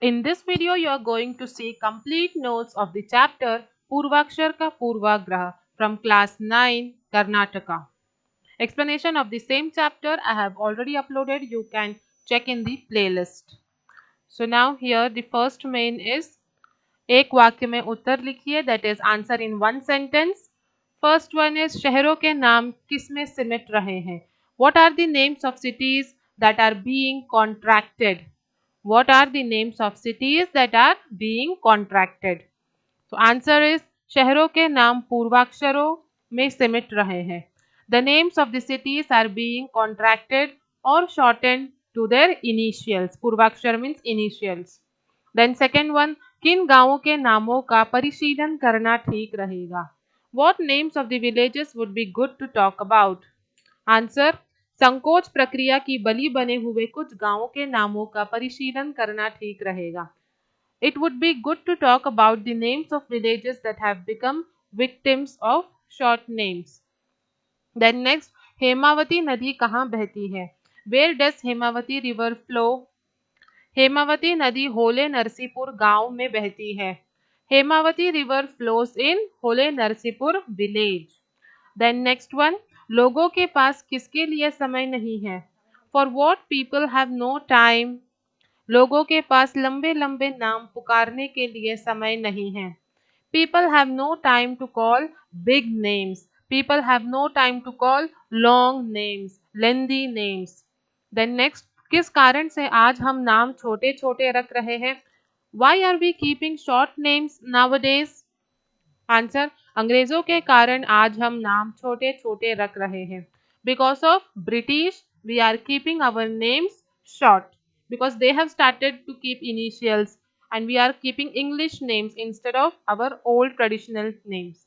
In this video, you are going to see complete notes of the chapter Purvakshar ka Purvagraha from class 9 Karnataka. Explanation of the same chapter I have already uploaded. You can check in the playlist. So now here the first main is एक वाक्य में उत्तर लिखिए, that is answer in one sentence. First one is शहरों के नाम किस में सिमट रहे हैं? What are the names of cities that are being contracted? What are the names of cities that are being contracted? So answer is शहरों के नाम पूर्वाक्षरों में सिमट रहे हैं. The names of the cities are being contracted or shortened to their initials. पूर्वाक्षर means initials. Then second one, किन गांवों के नामों का परिशीलन करना ठीक रहेगा? What names of the villages would be good to talk about? Answer, संकोच प्रक्रिया की बलि बने हुए कुछ गांवों के नामों का परिशीलन करना ठीक रहेगा. It would be good to talk about the names of villages that have become victims of short names. Then next, Hemavati नदी कहाँ बहती है? Where does Hemavati river flow? Hemavati नदी होले नरसीपुर गांव में बहती है. Hemavati river flows in Hole Narasipur village. Then next one, लोगों के पास किसके लिए समय नहीं है? For what people have no time. लोगों के पास लंबे लंबे नाम पुकारने के लिए समय नहीं है. People have no time to call big names. People have no time to call long names, lengthy names. Then next, किस कारण से आज हम नाम छोटे छोटे रख रहे हैं? Why are we keeping short names nowadays? Answer, अंग्रेजों के कारण आज हम नाम छोटे छोटे रख रहे हैं. Because of British we are keeping our names short because they have started to keep initials and we are keeping English names instead of our old traditional names.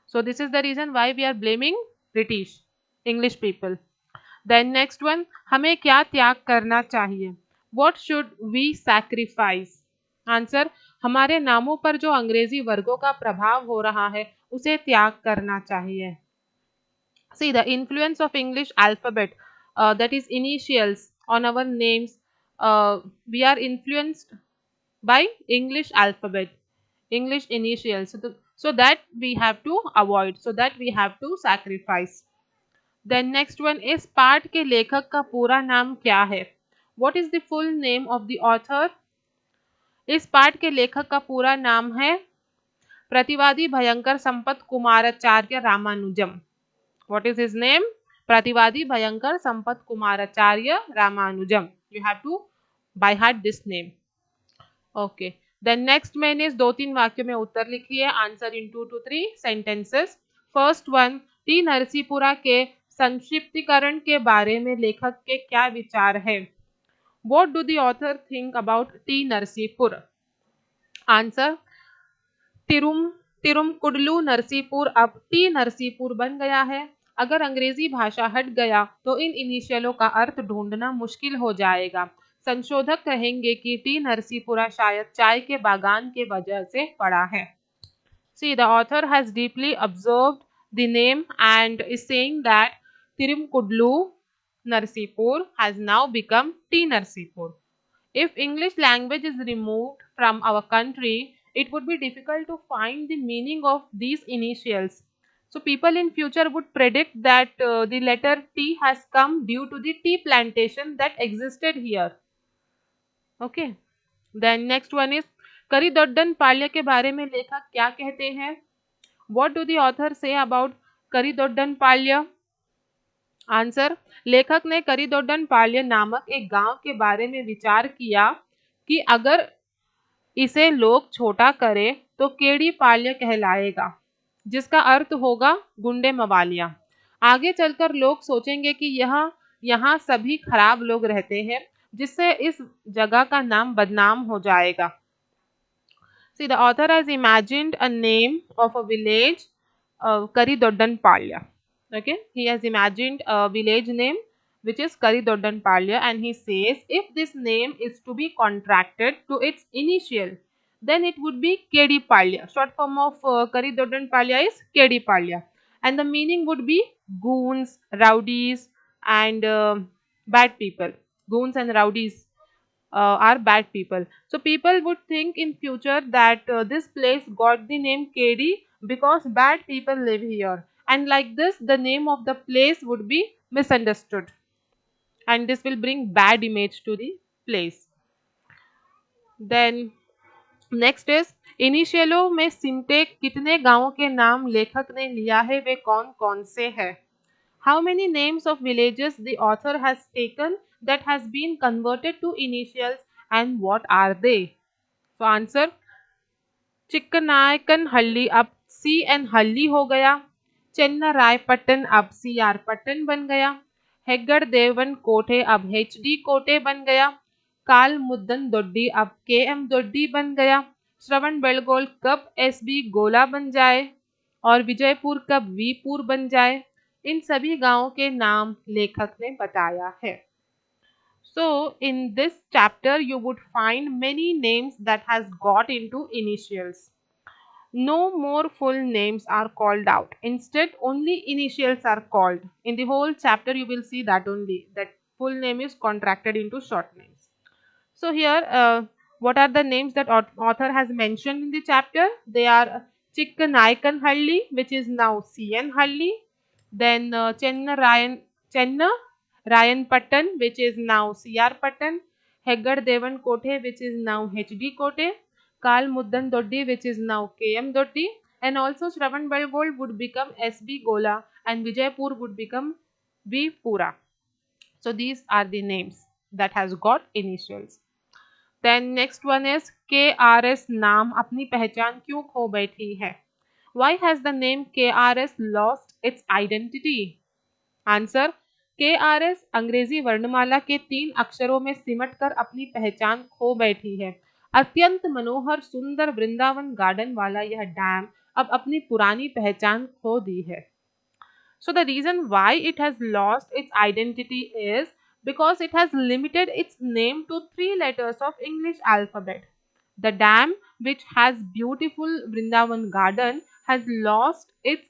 So this is the reason why we are blaming British English people. Then next one, हमें क्या त्याग करना चाहिए? What should we sacrifice? Answer, हमारे नामों पर जो अंग्रेजी वर्गों का प्रभाव हो रहा है उसे त्याग करना चाहिए. See, the influence of English alphabet, that is initials on our names, we are influenced by English alphabet, English initials. So that we have to avoid, so that we have to sacrifice. Then next one is पाठ के लेखक का पूरा नाम क्या है? What is the full name of the author? इस पाठ के लेखक का पूरा नाम है प्रतिवादी भयंकर Sampat कुमाराचार्य Ramanujan. What is his name? प्रतिवादी भयंकर Sampat कुमाराचार्य Ramanujan. You have to by heart this name. Okay. Then next main is दो तीन वाक्यों में उत्तर लिखिए. Answer in 2 to 3 sentences. First one, T Narasipura के संक्षिप्तीकरण के बारे में लेखक के क्या विचार है? What do the author think about T Narasipur? Answer, Tirumakudalu Narasipur अब टी नरसीपुर बन गया है. अगर अंग्रेजी भाषा हट गया तो इन इनिशियलों का अर्थ ढूंढना मुश्किल हो जाएगा. संशोधक कहेंगे कि टी नरसीपुरा शायद चाय के बागान के वजह से पड़ा है. See, the author has deeply observed the name and is saying that Tirumkudlu Narsipur has now become T Narsipur. If English language is removed from our country, it would be difficult to find the meaning of these initials. So people in future would predict that the letter T has come due to the tea plantation that existed here. Okay. Then next one is करिदोड्डन पाल्य के बारे में लेखक क्या कहते हैं? What do the author say about Karidoddan Palya? Answer, लेखक ने करिदोड्डन पाल्य नामक एक गांव के बारे में विचार किया कि अगर इसे लोग छोटा करे तो केड़ी पाल्य कहलाएगा, जिसका अर्थ होगा गुंडे मवालिया. आगे चलकर लोग सोचेंगे कि यहाँ सभी खराब लोग रहते हैं, जिससे इस जगह का नाम बदनाम हो जाएगा. See, the author has imagined a name of a village, Karidoddanpalya. Okay, he has imagined a village name which is Karidoddanpalya, and he says if this name is to be contracted to its initial, then it would be Kedipalya. Short form of Karidoddanpalya is Kedipalya, and the meaning would be goons, rowdies, and bad people. Goons and rowdies are bad people. So people would think in future that this place got the name KD because bad people live here, and like this the name of the place would be misunderstood, and this will bring bad image to the place. Then next is इनिशियलों में सिंटेक कितने गांवों के नाम लेखक ने लिया है, वे कौन कौन से हैं? How many names of villages the author has taken that has been converted to initials and what are they? तो आंसर चिक्कनायकनहल्ली अब सी एन हल्ली हो गया, चेन्नरायपट्टन अब सी आर पट्टन बन गया, हेग्गड़ देवन कोठे अब एच डी कोटे बन गया, काल मुद्दन दोड्डी अब के एम दोड्डी बन गया, श्रवण बेलगोल कब एस बी गोला बन जाए और विजयपुर कब वीपुर बन जाए, इन सभी गांवों के नाम लेखक ने बताया है. So in this chapter you would find many names that has got into initials. No more full names are called out. Instead, only initials are called. In the whole chapter, you will see that only, that full name is contracted into short names. So here, what are the names that author has mentioned in the chapter? They are Chikkanaikanhalli, which is now CN Halli. Then Chenna Ryan Pattan, which is now CR Pattan. Heggar Devan Kote, which is now HD Kote. Kal Muddan Doddi, which is now KM Doddi, and also Shravan Belgol would become SB Gola and Vijaypur would become V Pura. So these are the names that has got initials. Then next one is KRS नाम अपनी पहचान क्यों खो बैठी है? Why has the name KRS lost its identity? Answer KRS अंग्रेजी वर्णमाला के 3 अक्षरों में सिमटकर अपनी पहचान खो बैठी है. अत्यंत मनोहर सुंदर वृंदावन गार्डन वाला यह डैम अब अपनी पुरानी पहचान खो दी है. So the reason why it has lost its identity is because it has limited its name to 3 letters of English alphabet. The dam, which has beautiful Vrindavan garden, has lost its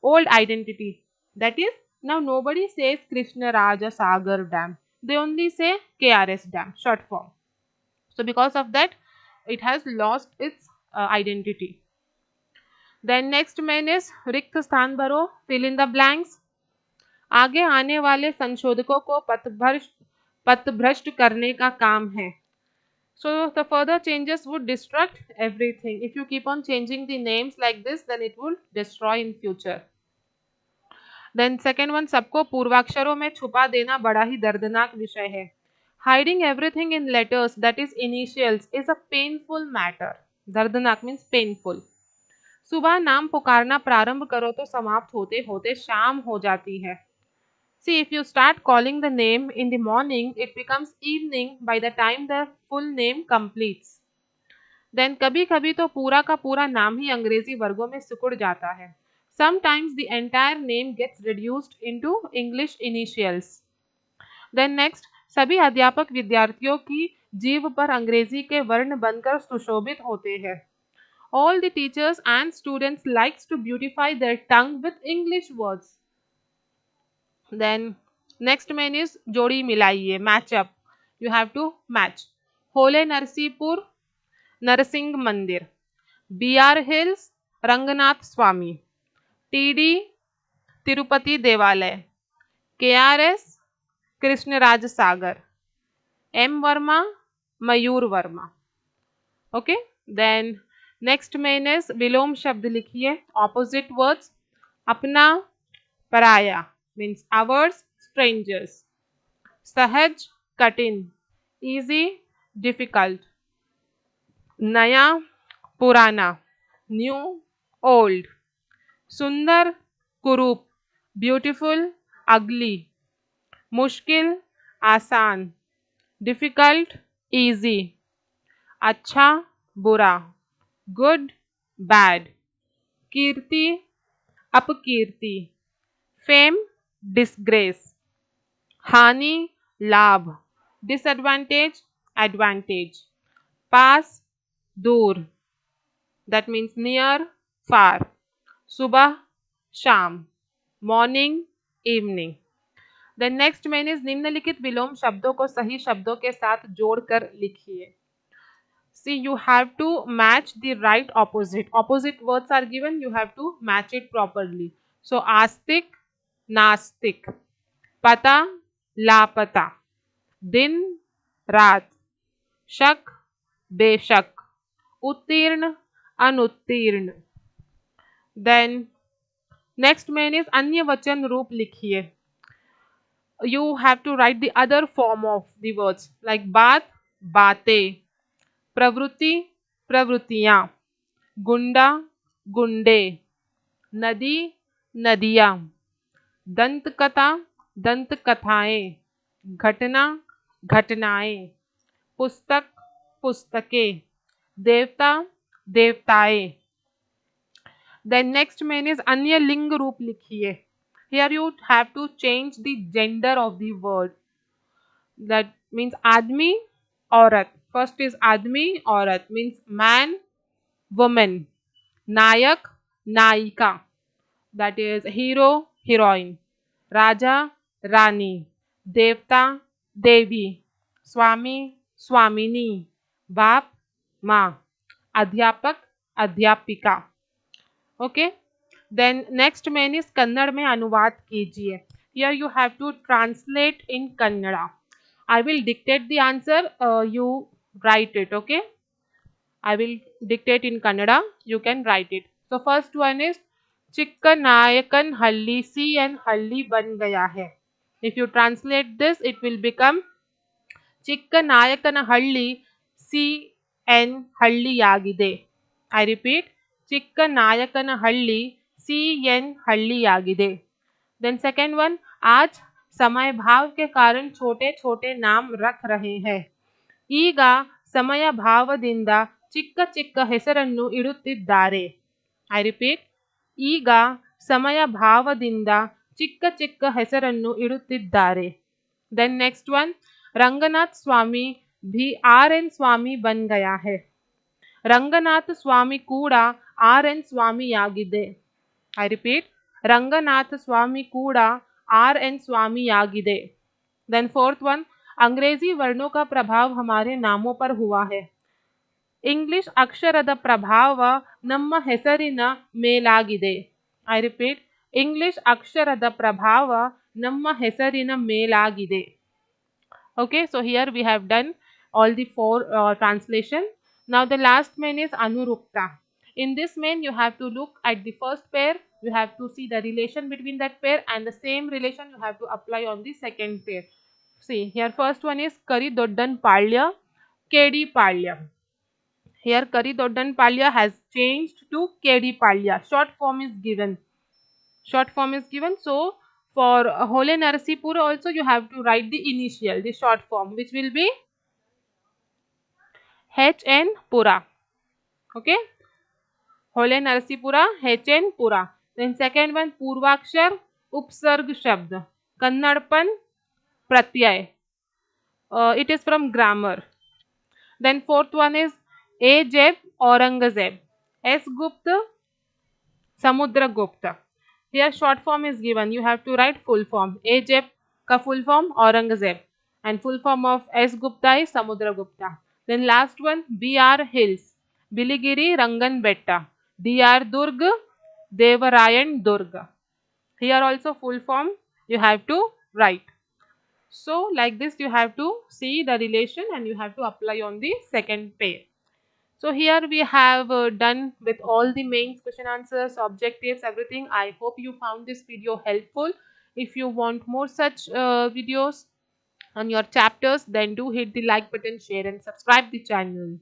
old identity. That is, now nobody says Krishna Raja Sagar Dam. They only say KRS Dam, short form. So because of that, it has lost its identity. Then next main is रिक्त स्थान भरो, fill in the blanks. आगे आने वाले संशोधकों को पथभ्रष्ट करने का काम है. So the further changes would destruct everything. If you keep on changing the names like this, then it will destroy in future. Then second one, सबको पूर्वाक्षरों में छुपा देना बड़ा ही दर्दनाक विषय है. Hiding everything in letters, that is initials, is a painful matter. दर्दनाक means painful. सुबह नाम पुकारना प्रारंभ करो तो समाप्त होते होते शाम हो जाती है. See, if you start calling the name in the morning, it becomes evening by the time the full name completes. Then कभी कभी तो पूरा का पूरा नाम ही अंग्रेजी वर्गों में सिकुड़ जाता है. Sometimes the entire name gets reduced into English initials. Then next, सभी अध्यापक विद्यार्थियों की जीभ पर अंग्रेजी के वर्ण बनकर सुशोभित होते हैं. All the teachers and students likes to beautify their tongue with English words. Then next main is जोड़ी मिलाइए, match up. You have to match. होले नरसीपुर नरसिंह मंदिर, BR Hills Ranganath Swami, TD Tirupati Devalaya, KRS Krishnaraja Sagar, M Varma Mayur Varma. Okay, then next main is विलोम शब्द लिखिए, opposite words. अपना पराया means hours, strangers. सहज कठिन, इजी डिफिकल्ट. नया पुराना, न्यू ओल्ड. सुंदर कुरूप, ब्यूटीफुल अगली. मुश्किल आसान, डिफिकल्ट इजी. अच्छा बुरा, गुड बैड. कीर्ति अपकीर्ति, फेम डिसग्रेस. हानि लाभ, डिसएडवांटेज एडवांटेज. पास दूर, that means near far. सुबह शाम, morning evening. Then next main is निम्नलिखित विलोम शब्दों को सही शब्दों के साथ जोड़कर लिखिए. See, you have to match the right opposite. Opposite words are given, you have to match it properly. So, astik, nastik, pata, lapata, दिन रात, शक बेशक, उत्तीर्ण अनुत्तीर्ण. देन नेक्स्ट मेन इज अन्य वचन रूप लिखिए. You have to write the other form of the words like बात बातें, प्रवृत्ति प्रवृत्तियाँ, गुंडा गुंडे, नदी नदियाँ, दंतकथा दंतकथाएं, घटना घटनाएं, पुस्तक पुस्तकें, देवता देवताएं. Then next main is अन्य लिंग रूप लिखिए. Here you have to change the gender of the word. That means आदमी औरत. First is आदमी औरत means man woman. नायक नायिका, that is hero heroine. Raja Rani, देवता देवी, स्वामी स्वामिनी, बाप माँ, अध्यापक अध्यापिका. Okay. Then next main is Kannada में अनुवाद कीजिए. Here you have to translate in Kannada. I will dictate the answer, you write it. Okay, I will dictate in Kannada, you can write it. So first one is चिक्कनायकन हल्ली C N हल्ली बन गया है. If you translate this, it will become Chikkanayakanahalli C N ಹಳ್ಳಿಯಾಗಿದೆ. I repeat, Chikkanayakanahalli C N ಹಳ್ಳಿಯಾಗಿದೆ. Then second one, आज समय भाव के कारण छोटे छोटे नाम रख रहे हैं. ಈಗ ಸಮಯ ಭಾವದಿಂದ ಚಿಕ್ಕ ಚಿಕ್ಕ ಹೆಸರನ್ನು ಇಡುತ್ತಿದ್ದಾರೆ. ಐ ರಿಪೀಟ್, ಈಗ ಸಮಯ ಭಾವದಿಂದ ಚಿಕ್ಕ ಚಿಕ್ಕ ಹೆಸರನ್ನು ಇಡುತ್ತಿದ್ದಾರೆ. देन नेक्स्ट वन, रंगनाथ स्वामी भी RN स्वामी बन गया है. ರಂಗನಾಥ ಸ್ವಾಮಿ ಕೂಡ RN ಸ್ವಾಮಿಯಾಗಿದೆ. ಐ ರಿಪೀಟ್, ರಂಗನಾಥ ಸ್ವಾಮಿ ಕೂಡ RN ಸ್ವಾಮಿಯಾಗಿದೆ. देन फोर्थ वन, अंग्रेजी वर्णों का प्रभाव हमारे नामों पर हुआ है. ಇಂಗ್ಲಿಷ್ ಅಕ್ಷರದ ಪ್ರಭಾವ ನಮ್ಮ ಹೆಸರಿನ ಮೇಲಾಗಿದೆ. ಐ ರಿಪೀಟ್, ಇಂಗ್ಲಿಷ್ ಅಕ್ಷರದ ಪ್ರಭಾವ ನಮ್ಮ ಹೆಸರಿನ ಮೇಲಾಗಿದೆ. Okay, so here we have done all the four translation. Now the last main is Anurukta. In this main you have to look at the first pair, you have to see the relation between that pair, and the same relation you have to apply on the second pair. See, here first one is Kari Doddan Palya, Kedi Palya. Here Kari Doddan Palya has changed to Kedi Palya. Short form is given. Short form is given. So for Hole Narsipur also you have to write the initial, the short form, which will be HN Pura. Okay. Hole Narsipura, HN Pura. Then second one, Purvakshar, Upsarg Shabd. Kannadpan, Pratyay. It is from grammar. Then fourth one is A Jeb, Aurangzeb. S Gupta, Samudragupta. Here short form is given. You have to write full form. A Jeb ka full form Aurangzeb, and full form of S Gupta is Samudragupta. Then last one, BR Hills, Biligiri Rangan Betta. DR Durg, Devarayan Durga. Here also full form you have to write. So like this you have to see the relation and you have to apply on the second pair. So here we have done with all the main question answers, objectives, everything. I hope you found this video helpful. If you want more such videos on your chapters, then do hit the like button, share and subscribe the channel.